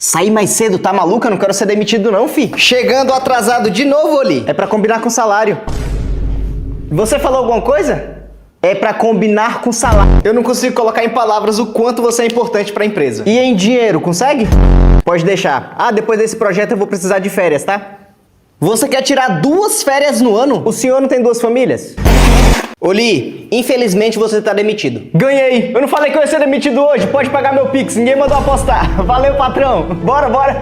Sair mais cedo, tá maluca? Eu não quero ser demitido não, fi. Chegando atrasado de novo, Oli. É pra combinar com salário. Você falou alguma coisa? É pra combinar com salário. Eu não consigo colocar em palavras o quanto você é importante pra empresa. E em dinheiro, consegue? Pode deixar. Ah, depois desse projeto eu vou precisar de férias, tá? Você quer tirar 2 férias no ano? O senhor não tem 2 famílias? Oli, infelizmente você tá demitido. Ganhei! Eu não falei que eu ia ser demitido hoje. Pode pagar meu Pix, ninguém mandou apostar. Valeu, patrão. Bora, bora.